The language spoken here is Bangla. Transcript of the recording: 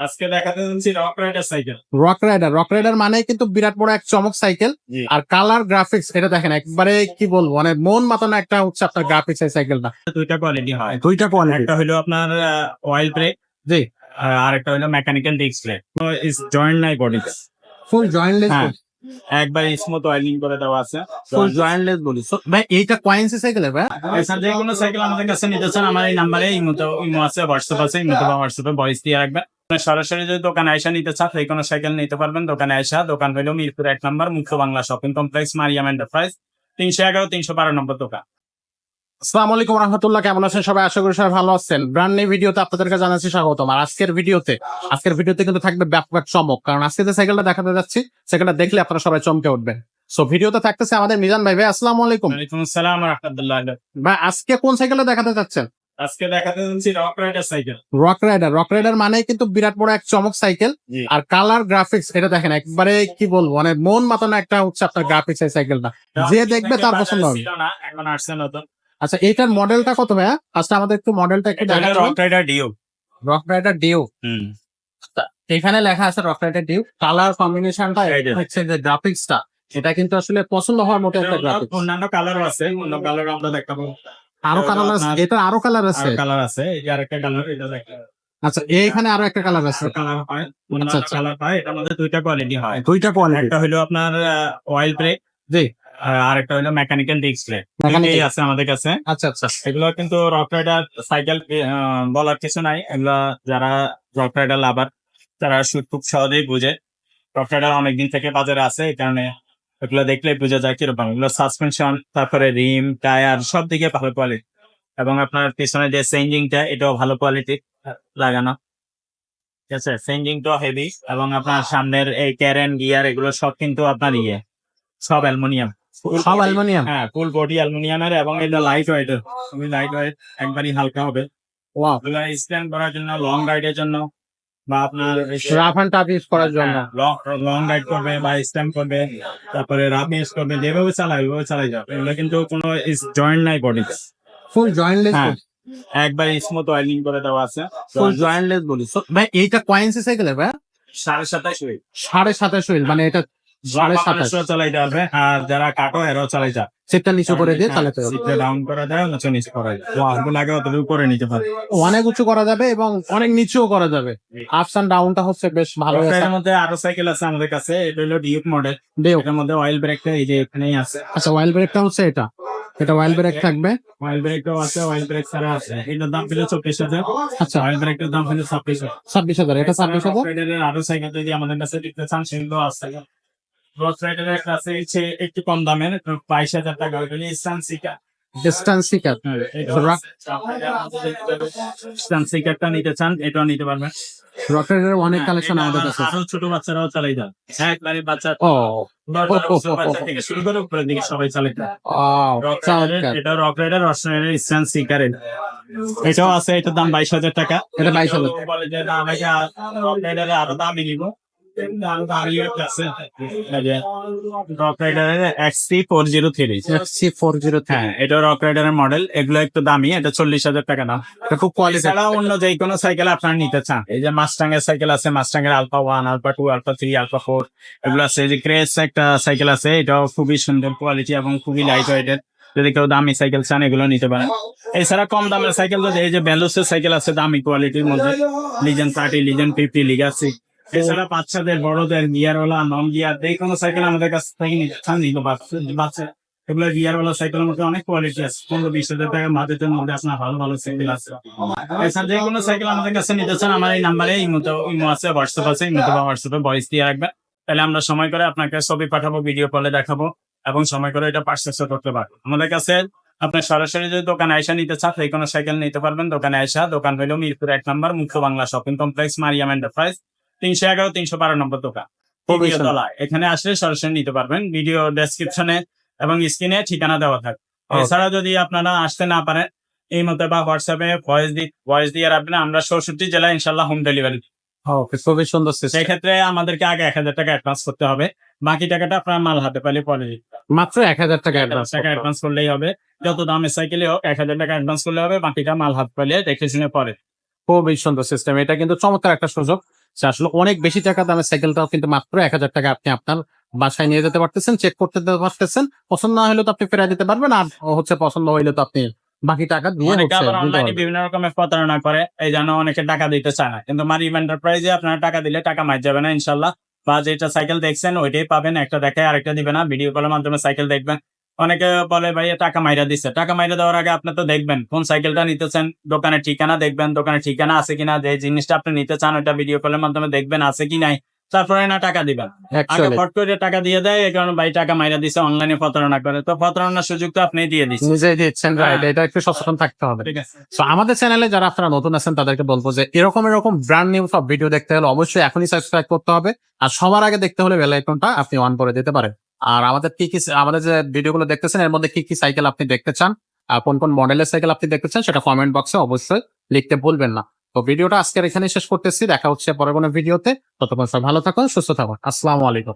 আজকে দেখাতে যাচ্ছি Rock Rider cycle. Rock Rider মানে কিন্তু বিরাট বড় এক চমক সাইকেল। জি। আর কালার গ্রাফিক্স এটা দেখেন একবারে কি বলবো, মানে মন মাতানো একটা হচ্ছে আপনার গ্রাফিক্স এই সাইকেলটা। দুইটা কোয়ালিটি হয়। দুইটা কোয়ালিটি। একটা হলো আপনার অয়েল ব্রেক, জি, আর একটা হলো মেকানিক্যাল ডিস্ক ব্রেক। ইস জয়েন্ট নাই বডিতে। ফুল জয়েন্টলেস। হ্যাঁ, একবার স্মুথ অয়েলিং করে দেওয়া আছে। ফুল জয়েন্টলেস বলি। So, ভাই এইটা কয়েন্সি সাইকেলের ভাই? এছাড়া যে কোনো সাইকেল আমাদের কাছে নিতে চান, আমার এই নাম্বারে ইমো আছে, হোয়াটসঅ্যাপ আছে, ইমোতে বা হোয়াটসঅ্যাপে ভয়েস দিয়ে রাখবেন। সরাসরি যদি দোকানে আইসা নিতে চান, যে কোনো সাইকেল নিতে পারবেন। দোকানে আইসা, দোকান হলো মিরপুর 1 নম্বর মুখ্য Bangla shopping complex, Mariam enterprise, 311 312 নম্বর দোকান। আসসালামু আলাইকুম রাহমাতুল্লাহ, কেমন আছেন সবাই? আশা করি সবাই ভালো আছেন। ব্র্যান্ড নিউ ভিডিওতে আপনাদেরকে জানাচ্ছি স্বাগতম। আর আজকের ভিডিওতে কিন্তু থাকবে ব্যাপক চমক, কারণ আজকে যে সাইকেলটা দেখাতে যাচ্ছি সাইকেলটা দেখলে আপনারা সবাই চমকে উঠবেন। সো ভিডিওতে থাকতেছে আমাদের মিজান ভাই। আসসালামু আলাইকুম ওয়ালাইকুম আসসালাম ওয়া রাহমাতুল্লাহ। ভাই। আজকে কোন সাইকেলটা দেখাতে যাচ্ছেন? আজকে দেখাতে যাচ্ছি Rock Rider cycle. Rock Rider মানে কিন্তু বিরাট বড় এক চমক সাইকেল। জি। আর কালার গ্রাফিক্স এটা দেখেন একবারে কি বলবো, মানে মন মাতানো একটা হচ্ছে আপনার গ্রাফিক্স এই সাইকেলটা। যে দেখবে তার পছন্দ হবে। ছিল না, এখন আসছে নতুন। আচ্ছা, এইটার মডেলটা কত ভাইয়া? আচ্ছা, আমাদের একটু মডেলটা একটু এটা হলো দেখাবেন। Rock rider deo. Rock rider deo. হুম। এখানে লেখা আছে রক রাইডার ডিউ। কালার কম্বিনেশনটা এই যে। হচ্ছে যে গ্রাফিক্সটা, এটা কিন্তু আসলে পছন্দ হওয়ার মতো একটা গ্রাফিক্স। অন্যান্য কালারও আছে, অন্য কালার আমরা দেখাবো। আরো কালার আছে, এটা আরো কালার আছে। কালার আছে, এই যে আরেকটা কালার, এটা দেখাবো। আচ্ছা, এইখানে আরো একটা কালার আছে। কালার হয়, অন্যান্য আচ্ছা। কালার হয়। এটার মধ্যে দুইটা কোয়ালিটি হয়। দুইটা কোয়ালিটি। একটা হলো আপনার অয়েল ব্রেক, জি। আর একটা হলো মেকানিক্যাল ডিস্ক ব্রেক। Mechanical। দুইটাই আছে আমাদের কাছে। আচ্ছা আচ্ছা। এগুলো কিন্তু রক রাইডার সাইকেল বলার কিছু নাই। এগুলা যারা রক রাইডার লাভার, তারা খুব সহজেই বুঝে। রক রাইডার অনেকদিন থেকে বাজারে আছে, এই কারণে এগুলো দেখলে বোঝা যায় কিরকম। এগুলো সাসপেনশন, তারপরে রিম, টায়ার সব দিকে ভালো কোয়ালিটি, এবং আপনার পিছনে যে চেঞ্জিংটা এটাও ভালো কোয়ালিটি লাগানো। ঠিক আছে, চেঞ্জিংটাও হেভি, এবং আপনার সামনের এই ক্যারেন গিয়ার এগুলো সব কিন্তু আপনার সব অ্যালুমিনিয়াম। সব অ্যালুমিনিয়াম। হ্যাঁ, ফুল বডি অ্যালুমিনিয়ামের, এবং এটা লাইট ওয়েট, খুবই লাইট ওয়েট, একবারই হালকা হবে। ওয়াও। এগুলো স্ট্যান্ড করার জন্য, লং রাইডের জন্য, বা আপনার রাফ এন্ড টাফ ইউজ করার জন্য। লং রাইড করবে বা স্ট্যান্ড করবে, তারপরে রাফ ইউজ করবে, যেভাবে চালাবে ওইভাবে চালাই যাবে। এগুলো কিন্তু কোনো জয়েন্ট নাই বডিতে। ফুল জয়েন্টলেস। হ্যাঁ, একবার স্মুথ অয়েলিং করে দেওয়া আছে। ফুল জয়েন্টলেস বলি। So, ভাই এইটা কয়েন্সি সাইকেলের ভাই? 27.5 হুইল। 27.5 হুইল, মানে এটা 27.5 চালাইতে পারবে, আর যারা কাটো এরাও চালাই যায়। সিটটা নিচু করে দিয়ে চালাতে হবে। সিটটা ডাউন করা যায়, নিচে করা যায়। এগুলো আগে অতটুকু করে নিতে পারে। অনেক উঁচু করা যাবে এবং অনেক নিচুও করা যাবে। আপস এন্ড ডাউনটা হচ্ছে বেশ ভালো। এর মধ্যে আরো সাইকেল আছে আমাদের কাছে। এটা হলো ডিউক মডেল। ডিউক। এটার মধ্যে অয়েল ব্রেকটা এই যে এখানেই আছে। আচ্ছা, অয়েল ব্রেকটা হচ্ছে এটা অয়েল ব্রেক থাকবে। অয়েল ব্রেকটাও আছে, অয়েল ব্রেক ছাড়া আছে। এটার দাম ছিল 24,000। আচ্ছা, অয়েল ব্রেকটার দাম হলো 26,000। 26,000। এটা 26,000। রাইডারের আরো সাইকেল যদি আমাদের কাছে নিতে চান, সেগুলো আছে। রক রাইডারের একটা আছে হচ্ছে একটু কম দামের, 22,000 টাকা। ওইটা নিয়ে ডিস্টেন্স সিকার। স্টানসিকারটা নিতে চান, এটাও নিতে পারবেন। রকেটের অনেক কালেকশন আমাদের কাছে। আরো ছোট বাচ্চারাও চালাই যায়। একবারে বাচ্চা ও 10-12 বছর বাচ্চা থেকে শুরু করে উপরের দিকে সবাই চালাই যায়। চমৎকার। এটা রক রাইডার অস্ট্রেলিয়ার স্টানসিকার। এটাও আছে, এটার দাম 22,000 টাকা। এটা 22,000। বলে যে না, আমাকে রক রাইডারে আরো দামি নিব, রক রাইডারের XC403। XC403। হ্যাঁ, এটা রক রাইডারের মডেল। এগুলো একটু দামি, এটা 40,000 টাকা দাম। এটা খুব কোয়ালিটি। এছাড়া অন্য যে কোনো সাইকেল আপনারা নিতে চান, এই যে মাস্টাং এর সাইকেল আছে, মাস্টাং এর আলফা 1, আলফা 2, আলফা 3, আলফা 4 এগুলো আছে। এই যে ক্রেস একটা সাইকেল আছে, এটাও খুবই সুন্দর কোয়ালিটি এবং খুবই লাইট ওয়েটের। যদি কেউ দামি সাইকেল চান, এগুলো নিতে পারেন। এছাড়া কম দামের সাইকেল, এই যে ব্যালোসের সাইকেল আছে দামি কোয়ালিটির মধ্যে, লিজেন্ড 30, লিজেন্ড 50, লিগাসি। এছাড়া বাচ্চাদের, বড়দের, গিয়ারওয়ালা, নন গিয়ার, যে কোনো সাইকেল আমাদের কাছ থেকে নিতে চান, বাচ্চা এগুলো গিয়ারওয়ালা সাইকেলের মধ্যে অনেক কোয়ালিটি আছে। 15-20,000 টাকার বাজেটের মধ্যে আপনার ভালো ভালো সাইকেল আছে। এছাড়া যে কোনো সাইকেল আমাদের কাছে নিতে চান, আমার এই নাম্বারে ইমো আছে, হোয়াটসঅ্যাপ আছে, ইমোতে বা হোয়াটসঅ্যাপে ভয়েস দিয়ে রাখবেন। তাহলে আমরা সময় করে আপনাকে ছবি পাঠাবো, ভিডিও কলে দেখাবো, এবং সময় করে এটা পারচেজ করতে পারবো। আমাদের কাছে আপনি সরাসরি যদি দোকানে আইসা নিতে চান, যে কোনো সাইকেল নিতে পারবেন। দোকানে আইসা, দোকান হইলো মিরপুর 1 নম্বর মুখ্য Bangla shopping complex, Mariam enterprise, 311 312 নম্বর দোকান, তৃতীয় তলায়। এখানে আসলে সরাসরি নিতে পারবেন। ভিডিও ডেসক্রিপশনে এবং স্ক্রিনে ঠিকানা দেওয়া থাকবে। এছাড়া যদি আপনারা আসতে না পারেন, এই মতো বা হোয়াটসঅ্যাপে ভয়েস দিয়ে রাখবেন। আমরা 64 জেলায় ইনশাল্লাহ হোম ডেলিভারি। ওকে, খুবই সুন্দর সিস্টেম। সেক্ষেত্রে আমাদেরকে আগে 1,000 টাকা অ্যাডভান্স করতে হবে। বাকি টাকাটা আপনার মাল হাতে পেলে পরে দিতে হবে। মাত্র 1,000 টাকা অ্যাডভান্স করলেই হবে। যত দামের সাইকেলে হোক 1,000 টাকা অ্যাডভান্স করলে হবে, বাকিটা মাল হাত পেলে দেখে শুনে পরে। খুবই সুন্দর সিস্টেম। এটা কিন্তু চমৎকার একটা সুযোগ। সে আসলে অনেক বেশি টাকা দামের সাইকেলটাও কিন্তু মাত্র 1,000 টাকা আপনি আপনার বাসায় নিয়ে যেতে পারতেছেন, চেক করতে দিতে পারতেছেন। পছন্দ না হলে তো আপনি ফেরাই দিতে পারবেন, আর হচ্ছে পছন্দ হইলে তো আপনি বাকি টাকা দিয়ে অনেকে হচ্ছে আবার নিতে অনলাইনে পারবেন। বিভিন্ন রকমের প্রতারণা করে, এই জন্য অনেকে টাকা দিতে চায় না। কিন্তু মারিম এন্টারপ্রাইজে আপনারা টাকা দিলে টাকা মার যাবে না ইনশাল্লাহ। বা যেটা সাইকেল দেখছেন ওইটাই পাবেন, একটা দেখে আরেকটা দিবে না। ভিডিও কলের মাধ্যমে সাইকেল দেখবেন। অনেকে বলে ভাই টাকা মাইরা দিচ্ছে, টাকা মাইরা দেওয়ার আগে আপনি তো দেখবেন কোন সাইকেলটা নিতেছেন, দোকানের ঠিকানা দেখবেন, দোকানের ঠিকানা আছে কিনা, যে জিনিসটা আপনি নিতে চান ওটা ভিডিও কলের মাধ্যমে দেখবেন আছে কি নাই, তারপরে না টাকা দিবেন। আগে অ্যাকচুয়ালি ফট করে টাকা দিয়ে দেয়, এই কারণে ভাই টাকা মাইরা দিচ্ছে, অনলাইনে প্রতারণা করে। তো প্রতারণার সুযোগ তো আপনি দিয়ে দিচ্ছেন। নিজেই দিচ্ছেন, রাইট? হ্যাঁ। এটা একটু সচেতন থাকতে হবে। ঠিক আছে। সো আমাদের চ্যানেলে যারা আপনারা নতুন আছেন তাদেরকে বলবো যে এরকম ব্র্যান্ড নিউ সব ভিডিও দেখতে হলে অবশ্যই এখনই সাবস্ক্রাইব করতে হবে, আর সবার আগে দেখতে হলে বেল আইকনটা আপনি অন করে দিতে পারেন। আর আমাদের যে ভিডিওগুলো দেখতেছেন এর মধ্যে কি সাইকেল আপনি দেখতে চান আর কোন মডেলের সাইকেল আপনি দেখতে চান সেটা কমেন্ট বক্সে অবশ্যই লিখতে ভুলবেন না। তো ভিডিওটা আজকের এখানে শেষ করতেছি, দেখা হচ্ছে পরের কোনো ভিডিওতে। ততক্ষণ সবাই ভালো থাকুন, সুস্থ থাকুন। আসসালামু আলাইকুম।